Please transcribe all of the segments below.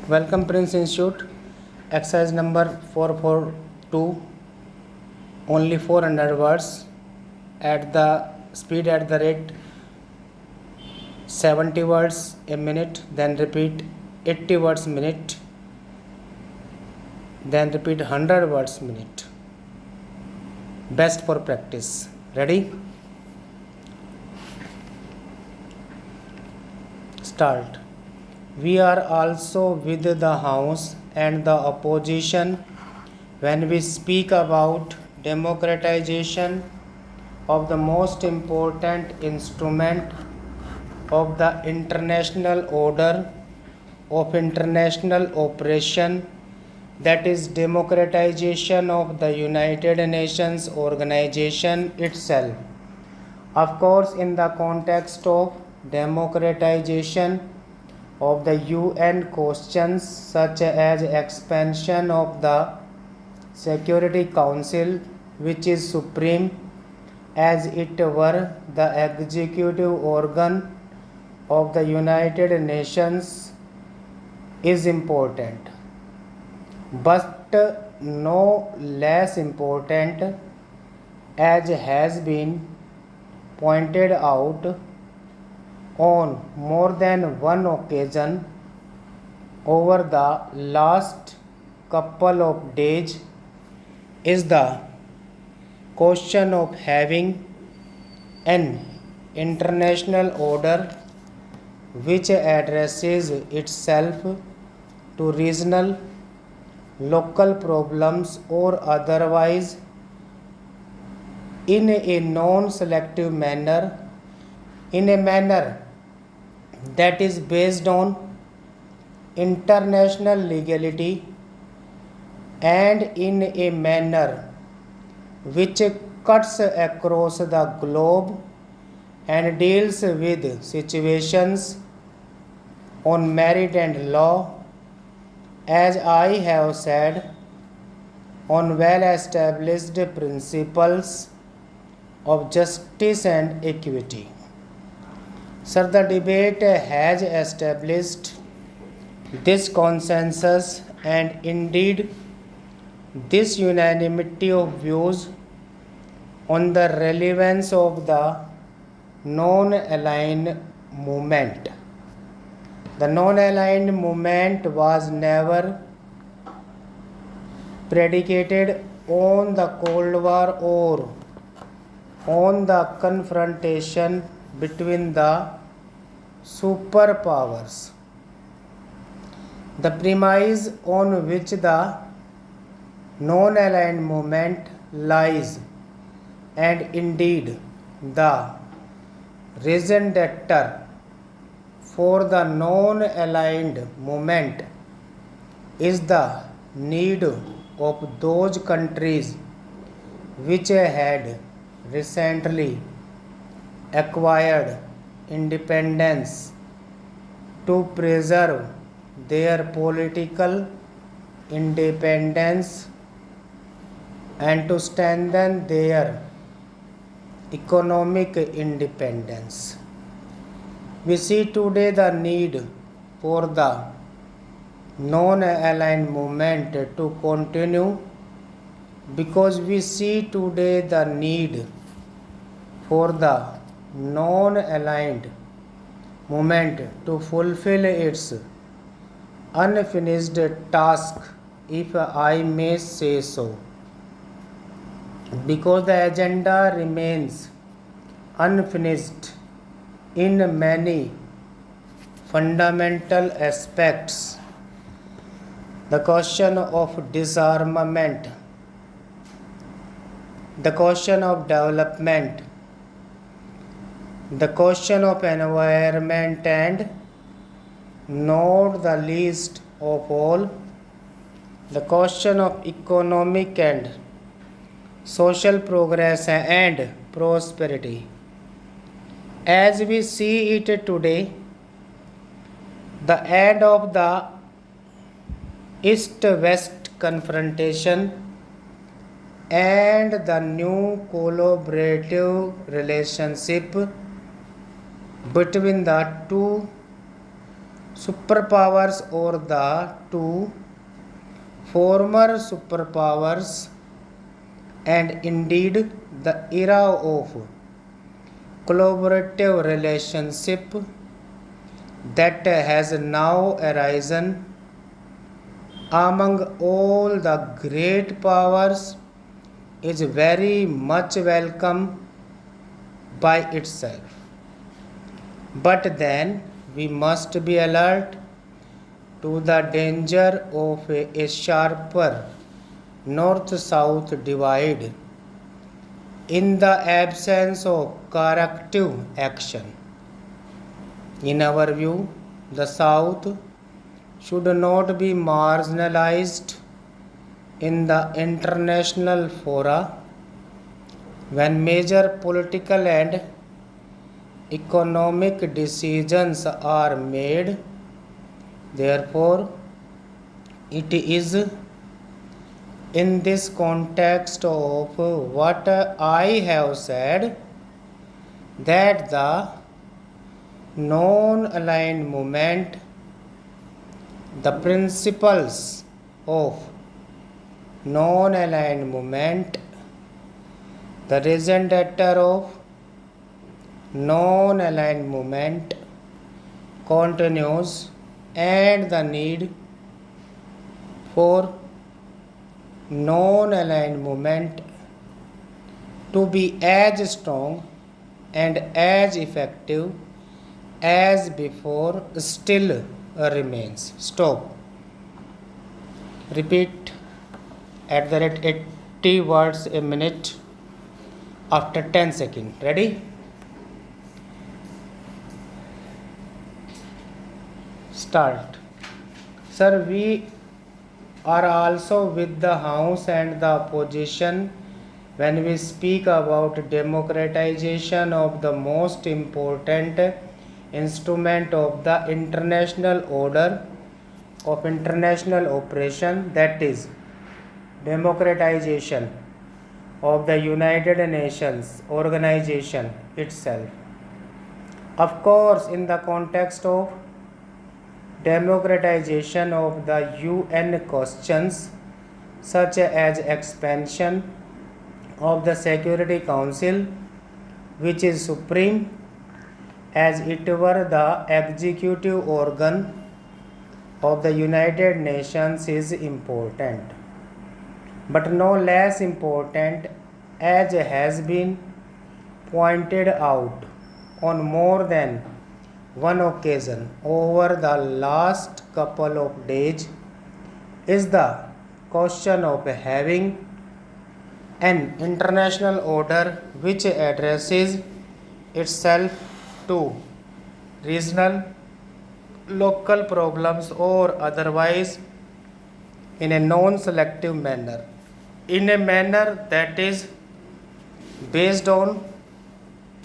Welcome Prince Institute. Exercise number 442. Only 400 words at the speed at the rate 70 words a minute. Then repeat 80 words minute. Then repeat 100 words minute. Best for practice. Ready? Start. We are also with the House and the opposition when we speak about democratization of the most important instrument of the international order of international operation, that is democratization of the United Nations organization itself. Of course, in the context of democratization of the UN questions such as expansion of the Security Council, which is supreme as it were the executive organ of the United Nations, is important, but no less important, as has been pointed out on more than one occasion over the last couple of days, is the question of having an international order which addresses itself to regional, local problems or otherwise in a non-selective manner, in a manner that is based on international legality and in a manner which cuts across the globe and deals with situations on merit and law, as I have said, on well-established principles of justice and equity. Sir, the debate has established this consensus and indeed this unanimity of views on the relevance of the non-aligned movement. The non-aligned movement was never predicated on the Cold War or on the confrontation between the superpowers. The premise on which the non-aligned movement lies, and indeed the raison d'etre for the non-aligned movement, is the need of those countries which had recently acquired independence to preserve their political independence and to strengthen their economic independence. We see today the need for the non-aligned movement to continue because we see today the need for the non-aligned movement to fulfill its unfinished task, if I may say so, because the agenda remains unfinished in many fundamental aspects. The question of disarmament, the question of development, the question of environment, and not the least of all, the question of economic and social progress and prosperity. As we see it today, the end of the East-West confrontation and the new collaborative relationship between the two superpowers or the two former superpowers, and indeed the era of collaborative relationship that has now arisen among all the great powers is very much welcome by itself. But then we must be alert to the danger of a sharper north-south divide in the absence of corrective action. In our view, the South should not be marginalized in the international fora when major political and economic decisions are made. Therefore, it is in this context of what I have said that the non-aligned movement, the principles of non-aligned movement, the reason data of non-aligned movement continues, and the need for non-aligned movement to be as strong and as effective as before still remains. Stop. Repeat at the rate 80 words a minute after 10 seconds. Ready? Start. Sir, we are also with the House and the opposition when we speak about democratization of the most important instrument of the international order of international operation, that is democratization of the United Nations organization itself. Of course, in the context of democratization of the UN questions such as expansion of the Security Council, which is supreme as it were the executive organ of the United Nations, is important. But no less important, as has been pointed out on more than one occasion over the last couple of days, is the question of having an international order which addresses itself to regional, local problems or otherwise in a non-selective manner, in a manner that is based on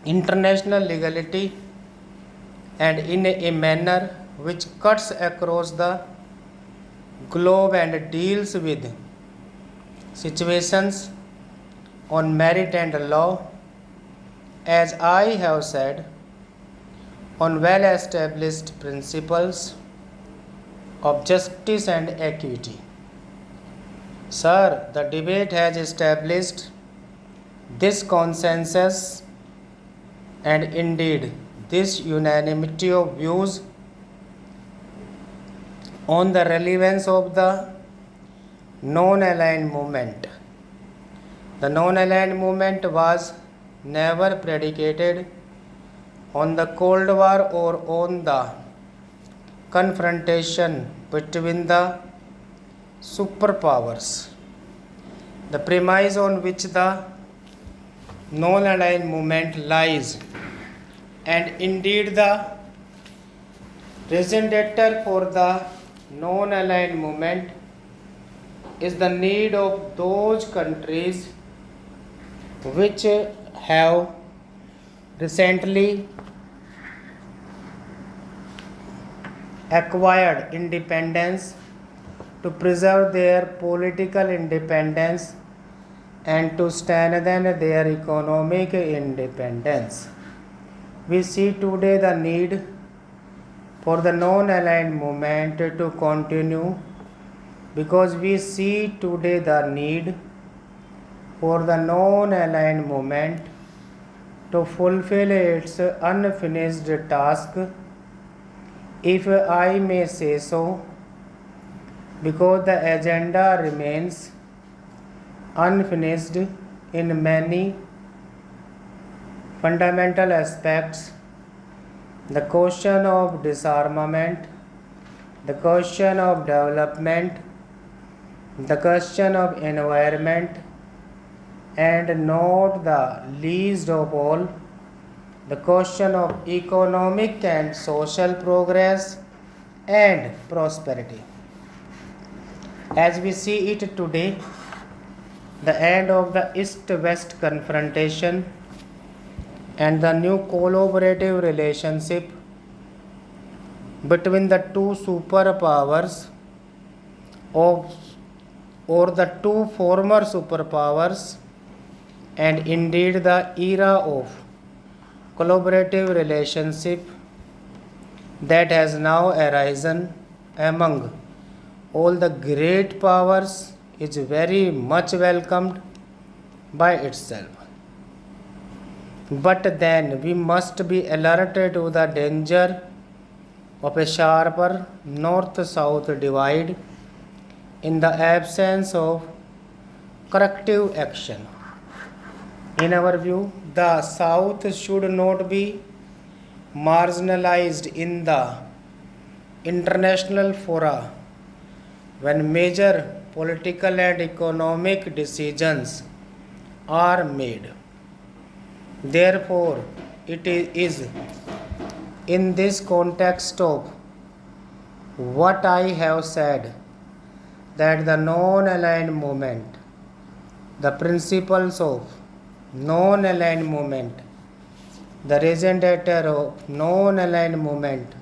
international legality and in a manner which cuts across the globe and deals with situations on merit and law, as I have said, on well-established principles of justice and equity. Sir, the debate has established this consensus and indeed this unanimity of views on the relevance of the non-aligned movement. The non-aligned movement was never predicated on the Cold War or on the confrontation between the superpowers. The premise on which the non-aligned movement lies, and indeed the representative for the non-aligned movement, is the need of those countries which have recently acquired independence to preserve their political independence and to strengthen their economic independence. We see today the need for the non-aligned movement to continue, because we see today the need for the non-aligned movement to fulfill its unfinished task, if I may say so, because the agenda remains unfinished in many fundamental aspects: the question of disarmament, the question of development, the question of environment, and not the least of all, the question of economic and social progress and prosperity. As we see it today, the end of the East-West confrontation and the new collaborative relationship between the two superpowers of or the two former superpowers, and indeed the era of collaborative relationship that has now arisen among all the great powers is very much welcomed by itself. But then we must be alerted to the danger of a sharper north-south divide in the absence of corrective action. In our view, the South should not be marginalized in the international fora when major political and economic decisions are made. Therefore, it is in this context of what I have said that the non-aligned movement, the principles of non-aligned movement, the reason data of non-aligned movement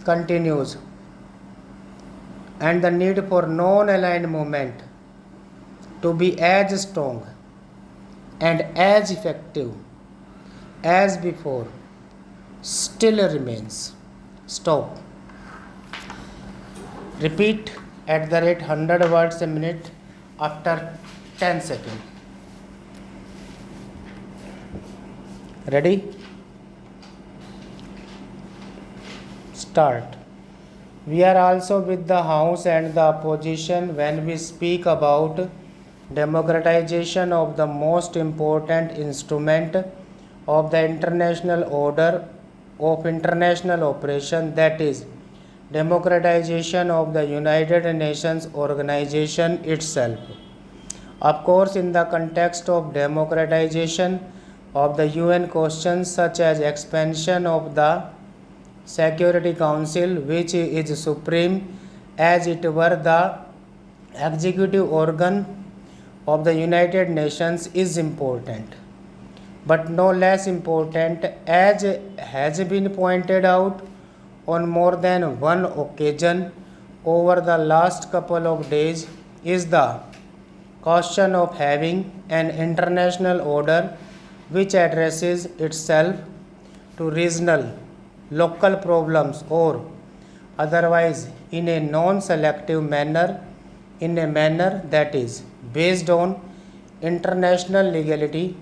continues, and the need for non-aligned movement to be as strong and as effective as before still remains. Stop. Repeat at the rate 100 words a minute after 10 seconds. Ready? Start. We are also with the House and the opposition when we speak about democratization of the most important instrument of the international order of international operation, that is, democratization of the United Nations organization itself. Of course, in the context of democratization of the UN, questions such as expansion of the Security Council, which is supreme as it were the executive organ of the United Nations, is important. But no less important, as has been pointed out on more than one occasion over the last couple of days, is the question of having an international order which addresses itself to regional, local problems, or otherwise in a non-selective manner, in a manner that is based on international legality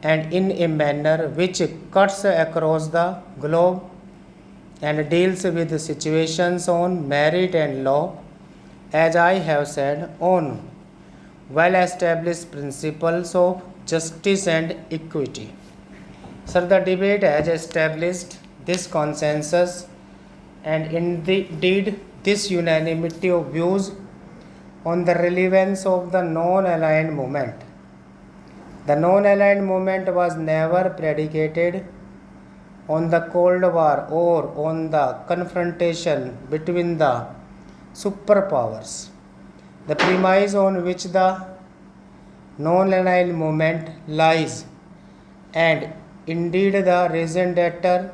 and in a manner which cuts across the globe and deals with situations on merit and law, as I have said, on well-established principles of justice and equity. Sir, the debate has established this consensus and indeed this unanimity of views on the relevance of the non-aligned movement. The non-aligned movement was never predicated on the Cold War or on the confrontation between the superpowers. The premise on which the non-aligned movement lies, and indeed the reason data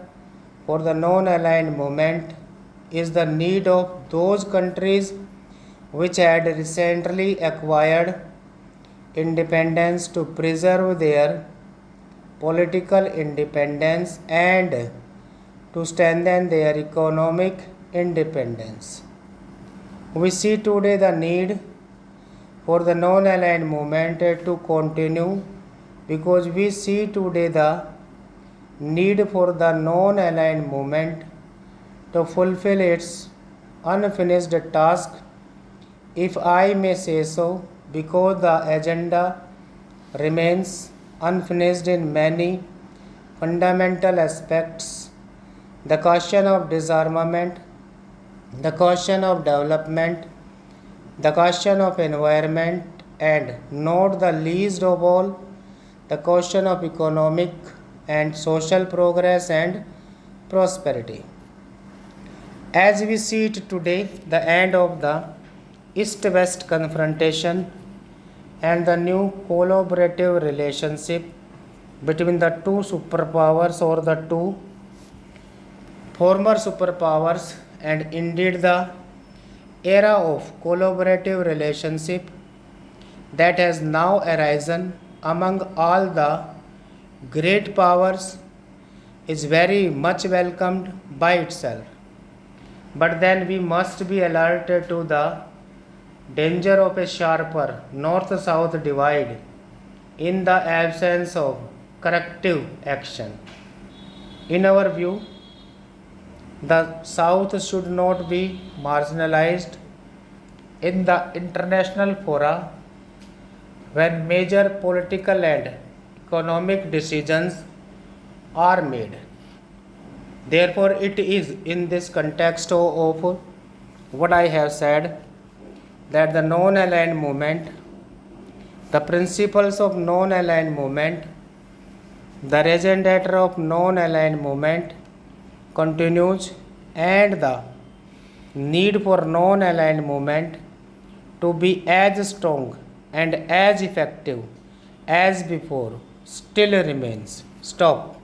for the non-aligned movement, is the need of those countries which had recently acquired independence to preserve their political independence and to strengthen their economic independence. We see today the need for the non-aligned movement to continue because we see today the need for the non-aligned movement to fulfill its unfinished task, if I may say so, because the agenda remains unfinished in many fundamental aspects. The question of disarmament, the question of development, the question of environment, and not the least of all, the question of economic and social progress and prosperity. As we see it today, the end of the East West confrontation and the new collaborative relationship between the two superpowers or the two former superpowers, and indeed the era of collaborative relationship that has now arisen among all the great powers is very much welcomed by itself. But then we must be alerted to the danger of a sharper north south divide in the absence of corrective action. In our view, the South should not be marginalized in the international fora when major political and economic decisions are made. Therefore, it is in this context of what I have said that the non-aligned movement, the principles of non-aligned movement, the raison d'etre of non-aligned movement continues, and the need for non-aligned movement to be as strong and as effective as before still remains. Stop.